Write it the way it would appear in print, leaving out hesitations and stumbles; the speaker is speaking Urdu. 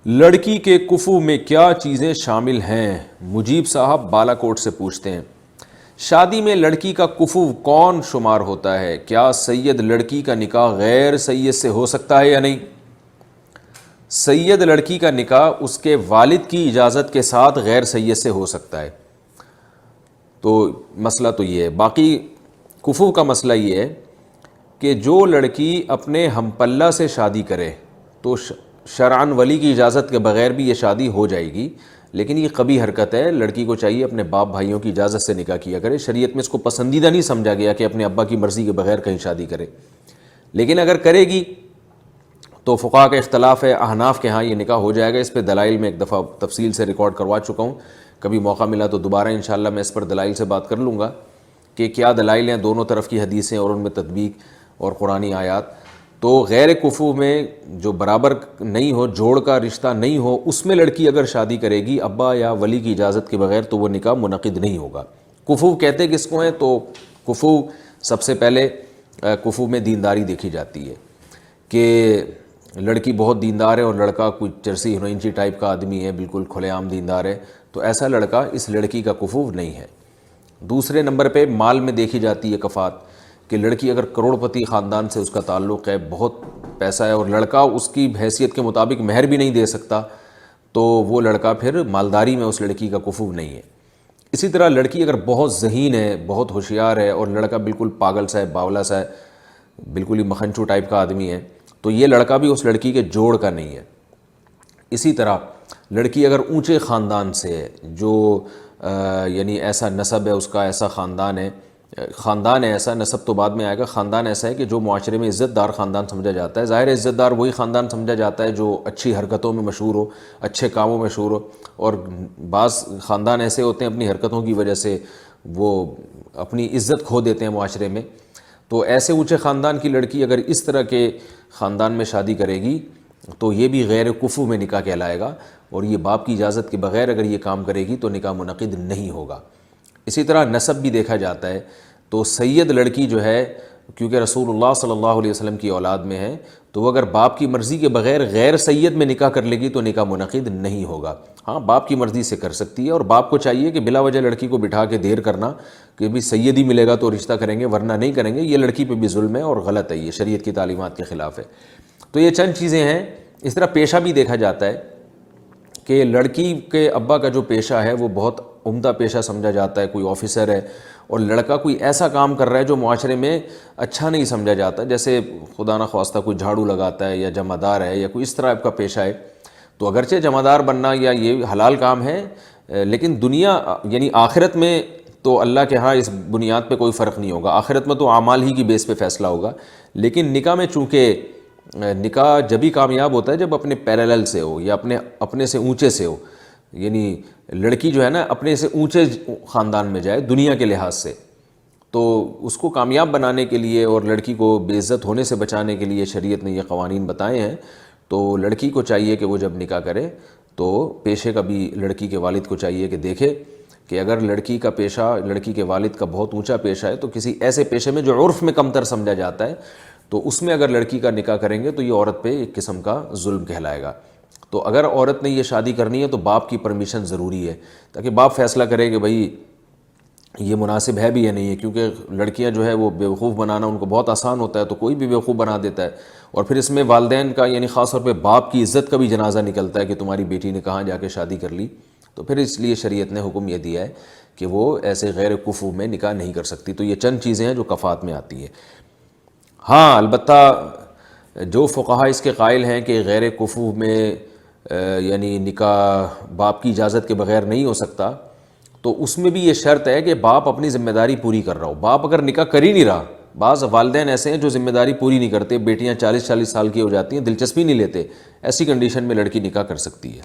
لڑکی کے کفو میں کیا چیزیں شامل ہیں؟ مجیب صاحب بالا کوٹ سے پوچھتے ہیں۔ شادی میں لڑکی کا کفو کون شمار ہوتا ہے؟ کیا سید لڑکی کا نکاح غیر سید سے ہو سکتا ہے یا نہیں؟ سید لڑکی کا نکاح اس کے والد کی اجازت کے ساتھ غیر سید سے ہو سکتا ہے۔ تو مسئلہ تو یہ ہے۔ باقی کفو کا مسئلہ یہ ہے کہ جو لڑکی اپنے ہم پلہ سے شادی کرے تو شرعاً ولی کی اجازت کے بغیر بھی یہ شادی ہو جائے گی، لیکن یہ قبیح حرکت ہے۔ لڑکی کو چاہیے اپنے باپ بھائیوں کی اجازت سے نکاح کیا کرے۔ شریعت میں اس کو پسندیدہ نہیں سمجھا گیا کہ اپنے ابا کی مرضی کے بغیر کہیں شادی کرے، لیکن اگر کرے گی تو فقہاء کا اختلاف ہے۔ احناف کے ہاں یہ نکاح ہو جائے گا۔ اس پہ دلائل میں ایک دفعہ تفصیل سے ریکارڈ کروا چکا ہوں، کبھی موقع ملا تو دوبارہ انشاءاللہ میں اس پر دلائل سے بات کر لوں گا کہ کیا دلائل ہیں دونوں طرف کی حدیثیں اور ان میں تطبیق اور قرآنی آیات۔ تو غیر کفو میں جو برابر نہیں ہو، جوڑ کا رشتہ نہیں ہو، اس میں لڑکی اگر شادی کرے گی ابا یا ولی کی اجازت کے بغیر تو وہ نکاح منعقد نہیں ہوگا۔ کفو کہتے کس کو ہیں؟ تو کفو سب سے پہلے کفو میں دینداری دیکھی جاتی ہے کہ لڑکی بہت دیندار ہے اور لڑکا کوئی چرسی ہرینچی ٹائپ کا آدمی ہے، بالکل کھلے عام دیندار ہے، تو ایسا لڑکا اس لڑکی کا کفو نہیں ہے۔ دوسرے نمبر پہ مال میں دیکھی جاتی ہے کفات، کہ لڑکی اگر کروڑ پتی خاندان سے اس کا تعلق ہے، بہت پیسہ ہے، اور لڑکا اس کی حیثیت کے مطابق مہر بھی نہیں دے سکتا، تو وہ لڑکا پھر مالداری میں اس لڑکی کا کفو نہیں ہے۔ اسی طرح لڑکی اگر بہت ذہین ہے، بہت ہوشیار ہے، اور لڑکا بالکل پاگل سا ہے، باولا سا ہے، بالکل ہی مکھنچو ٹائپ کا آدمی ہے، تو یہ لڑکا بھی اس لڑکی کے جوڑ کا نہیں ہے۔ اسی طرح لڑکی اگر اونچے خاندان سے ہے، جو یعنی ایسا نسب ہے اس کا، ایسا خاندان ہے ایسا، نسب تو بعد میں آئے گا، خاندان ایسا ہے کہ جو معاشرے میں عزت دار خاندان سمجھا جاتا ہے۔ ظاہر عزت دار وہی خاندان سمجھا جاتا ہے جو اچھی حرکتوں میں مشہور ہو، اچھے کاموں میں مشہور ہو، اور بعض خاندان ایسے ہوتے ہیں اپنی حرکتوں کی وجہ سے وہ اپنی عزت کھو دیتے ہیں معاشرے میں۔ تو ایسے اونچے خاندان کی لڑکی اگر اس طرح کے خاندان میں شادی کرے گی تو یہ بھی غیر کفو میں نکاح کہلائے گا، اور یہ باپ کی اجازت کے بغیر اگر یہ کام کرے گی تو نکاح منعقد نہیں ہوگا۔ اسی طرح نسب بھی دیکھا جاتا ہے، تو سید لڑکی جو ہے کیونکہ رسول اللہ صلی اللہ علیہ وسلم کی اولاد میں ہے، تو وہ اگر باپ کی مرضی کے بغیر غیر سید میں نکاح کر لے گی تو نکاح منعقد نہیں ہوگا۔ ہاں، باپ کی مرضی سے کر سکتی ہے، اور باپ کو چاہیے کہ بلا وجہ لڑکی کو بٹھا کے دیر کرنا کہ بھی سید ہی ملے گا تو رشتہ کریں گے ورنہ نہیں کریں گے، یہ لڑکی پہ بھی ظلم ہے اور غلط ہے، یہ شریعت کی تعلیمات کے خلاف ہے۔ تو یہ چند چیزیں ہیں۔ اس طرح پیشہ بھی دیکھا جاتا ہے کہ لڑکی کے ابا کا جو پیشہ ہے وہ بہت عمدہ پیشہ سمجھا جاتا ہے، کوئی آفیسر ہے، اور لڑکا کوئی ایسا کام کر رہا ہے جو معاشرے میں اچھا نہیں سمجھا جاتا، جیسے خدا نخواستہ کوئی جھاڑو لگاتا ہے یا جمع دار ہے یا کوئی اس طرح کا پیشہ ہے، تو اگرچہ جمع دار بننا یا یہ حلال کام ہے، لیکن دنیا یعنی آخرت میں تو اللہ کے ہاں اس بنیاد پہ کوئی فرق نہیں ہوگا۔ آخرت میں تو اعمال ہی کی بیس پہ فیصلہ ہوگا، لیکن نکاح میں چونکہ نکاح جبھی کامیاب ہوتا ہے جب اپنے پیرالل سے ہو یا اپنے سے اونچے سے ہو، یعنی لڑکی جو ہے نا اپنے سے اونچے خاندان میں جائے دنیا کے لحاظ سے، تو اس کو کامیاب بنانے کے لیے اور لڑکی کو بے عزت ہونے سے بچانے کے لیے شریعت نے یہ قوانین بتائے ہیں۔ تو لڑکی کو چاہیے کہ وہ جب نکاح کرے تو پیشے کا بھی لڑکی کے والد کو چاہیے کہ دیکھے کہ اگر لڑکی کا پیشہ، لڑکی کے والد کا بہت اونچا پیشہ ہے تو کسی ایسے پیشے میں جو عرف میں کمتر سمجھا جاتا ہے، تو اس میں اگر لڑکی کا نکاح کریں گے تو یہ عورت پہ ایک قسم کا ظلم کہلائے گا۔ تو اگر عورت نے یہ شادی کرنی ہے تو باپ کی پرمیشن ضروری ہے، تاکہ باپ فیصلہ کرے کہ بھائی یہ مناسب ہے بھی یا نہیں ہے، کیونکہ لڑکیاں جو ہے وہ بیوقوف بنانا ان کو بہت آسان ہوتا ہے، تو کوئی بھی بیوقوف بنا دیتا ہے، اور پھر اس میں والدین کا یعنی خاص طور پہ باپ کی عزت کا بھی جنازہ نکلتا ہے کہ تمہاری بیٹی نے کہاں جا کے شادی کر لی۔ تو پھر اس لیے شریعت نے حکم یہ دیا ہے کہ وہ ایسے غیر کفو میں نکاح نہیں کر سکتی۔ تو یہ چند چیزیں ہیں جو کفات میں آتی ہیں۔ ہاں، البتہ جو فقہاء اس کے قائل ہیں کہ غیر کفو میں یعنی نکاح باپ کی اجازت کے بغیر نہیں ہو سکتا، تو اس میں بھی یہ شرط ہے کہ باپ اپنی ذمہ داری پوری کر رہا ہو۔ باپ اگر نکاح کر ہی نہیں رہا، بعض والدین ایسے ہیں جو ذمہ داری پوری نہیں کرتے، بیٹیاں 40 سال کی ہو جاتی ہیں، دلچسپی نہیں لیتے، ایسی کنڈیشن میں لڑکی نکاح کر سکتی ہے۔